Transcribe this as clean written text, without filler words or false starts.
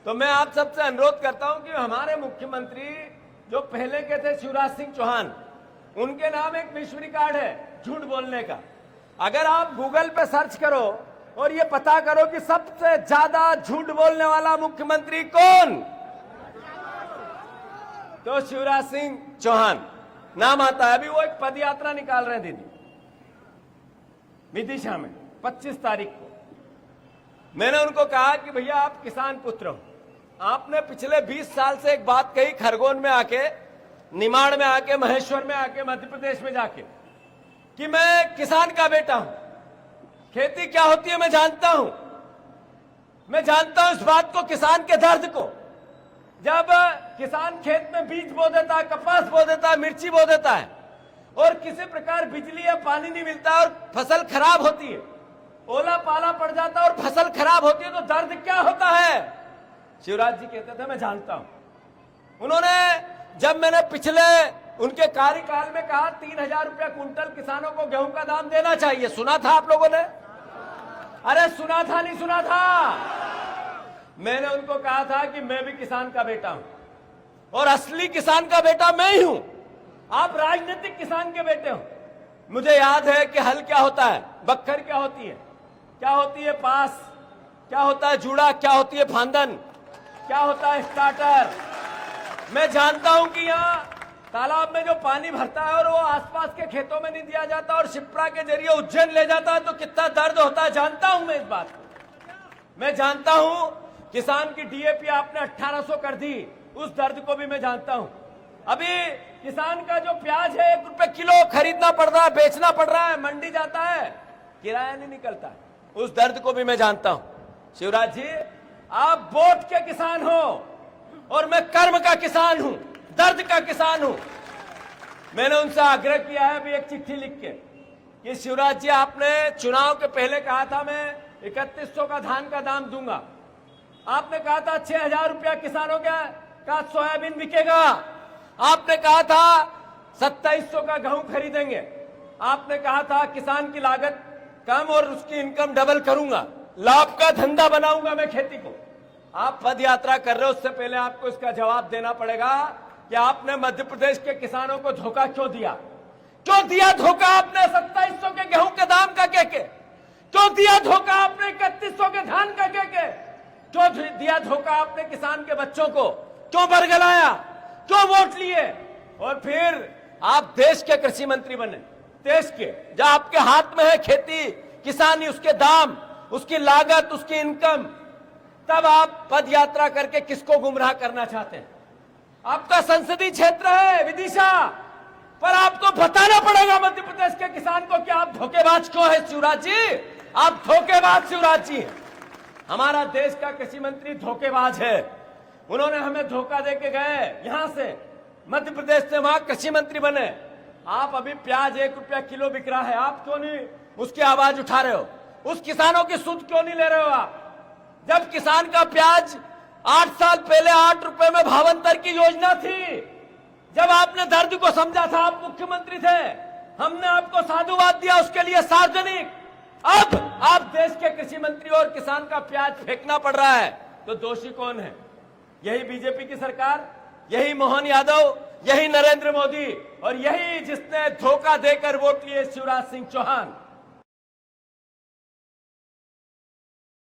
तो मैं आप सबसे अनुरोध करता हूं कि हमारे मुख्यमंत्री जो पहले के थे शिवराज सिंह चौहान, उनके नाम एक विश्व रिकॉर्ड है झूठ बोलने का। अगर आप गूगल पे सर्च करो और ये पता करो कि सबसे ज्यादा झूठ बोलने वाला मुख्यमंत्री कौन, तो शिवराज सिंह चौहान नाम आता है। अभी वो एक पद यात्रा निकाल रहे हैं दीदी विदिशा में 25 तारीख को। मैंने उनको कहा कि भैया आप किसान पुत्र हो, आपने पिछले 20 साल से एक बात कही खरगोन में आके, निमाड़ में आके, महेश्वर में आके, मध्य प्रदेश में जाके, कि मैं किसान का बेटा हूं, खेती क्या होती है मैं जानता हूं, मैं जानता हूं इस बात को, किसान के दर्द को। जब किसान खेत में बीज बो देता है, कपास बो देता है, मिर्ची बो देता है और किसी प्रकार बिजली या पानी नहीं मिलता और फसल खराब होती है, ओला पाला पड़ जाता है और फसल खराब होती है, तो दर्द क्या होता है? शिवराज जी कहते थे मैं जानता हूं। उन्होंने, जब मैंने पिछले उनके कार्यकाल में कहा 3000 रुपया कुंटल किसानों को गेहूं का दाम देना चाहिए, सुना था आप लोगों ने? अरे सुना था नहीं सुना था? मैंने उनको कहा था कि मैं भी किसान का बेटा हूं और असली किसान का बेटा मैं ही हूं, आप राजनीतिक किसान के बेटे हो। मुझे याद है कि हल क्या होता है, बक्खर क्या होती है, क्या होती है पास, क्या होता है जूड़ा, क्या होती है फांदन, क्या होता है स्टार्टर। मैं जानता हूं कि यहाँ तालाब में जो पानी भरता है और वो आसपास के खेतों में नहीं दिया जाता और शिप्रा के जरिए उज्जैन ले जाता है, तो कितना दर्द होता है, जानता हूं मैं इस बात को। मैं जानता हूं किसान की डीएपी आपने 1800 कर दी, उस दर्द को भी मैं जानता हूं। अभी किसान का जो प्याज है 1 रुपए किलो खरीदना पड़ रहा है, बेचना पड़ रहा है, मंडी जाता है, किराया नहीं निकलता, उस दर्द को भी मैं जानता हूं। शिवराज जी, आप वोट के किसान हो और मैं कर्म का किसान हूं, दर्द का किसान हूं। मैंने उनसे आग्रह किया है अभी एक चिट्ठी लिख के कि शिवराज जी, आपने चुनाव के पहले कहा था मैं 3100 का धान का दाम दूंगा, आपने कहा था 6000 रुपया किसानों का सोयाबीन बिकेगा, आपने कहा था 2700 का गेहूं खरीदेंगे, आपने कहा था किसान की लागत कम और उसकी इनकम डबल करूंगा, लाभ का धंधा बनाऊंगा मैं खेती को। आप पद यात्रा कर रहे हो, उससे पहले आपको इसका जवाब देना पड़ेगा कि आपने मध्य प्रदेश के किसानों को धोखा क्यों दिया? क्यों दिया धोखा आपने 2700 के गेहूं के दाम का कह के? क्यों दिया धोखा आपने 3100 के धान का कह के? क्यों दिया धोखा आपने किसान के बच्चों को? क्यों बरगलाया? क्यों वोट लिए? और फिर आप देश के कृषि मंत्री बने, देश के, जो आपके हाथ में है खेती, किसानी, उसके दाम, उसकी लागत, उसकी इनकम, तब आप पद यात्रा करके किसको गुमराह करना चाहते हैं? आपका संसदीय क्षेत्र है विदिशा, पर आपको बताना पड़ेगा मध्य प्रदेश के किसान को कि आप धोखेबाज क्यों है शिवराज जी, आप धोखेबाज शिवराज जी। हमारा देश का कृषि मंत्री धोखेबाज है, उन्होंने हमें धोखा देके गए, यहां से मध्य प्रदेश से वहां कृषि मंत्री बने। आप अभी प्याज 1 रुपया किलो बिक रहा है, आप क्यों नहीं उसकी आवाज उठा रहे हो? उस किसानों की सुध क्यों नहीं ले रहे हो आप? जब किसान का प्याज 8 साल पहले 8 रुपए में भावांतर की योजना थी, जब आपने दर्द को समझा था, आप मुख्यमंत्री थे, हमने आपको साधुवाद दिया उसके लिए सार्वजनिक। अब आप देश के कृषि मंत्री और किसान का प्याज फेंकना पड़ रहा है, तो दोषी कौन है? यही बीजेपी की सरकार, यही मोहन यादव, यही नरेंद्र मोदी और यही जिसने धोखा देकर वोट लिए शिवराज सिंह चौहान।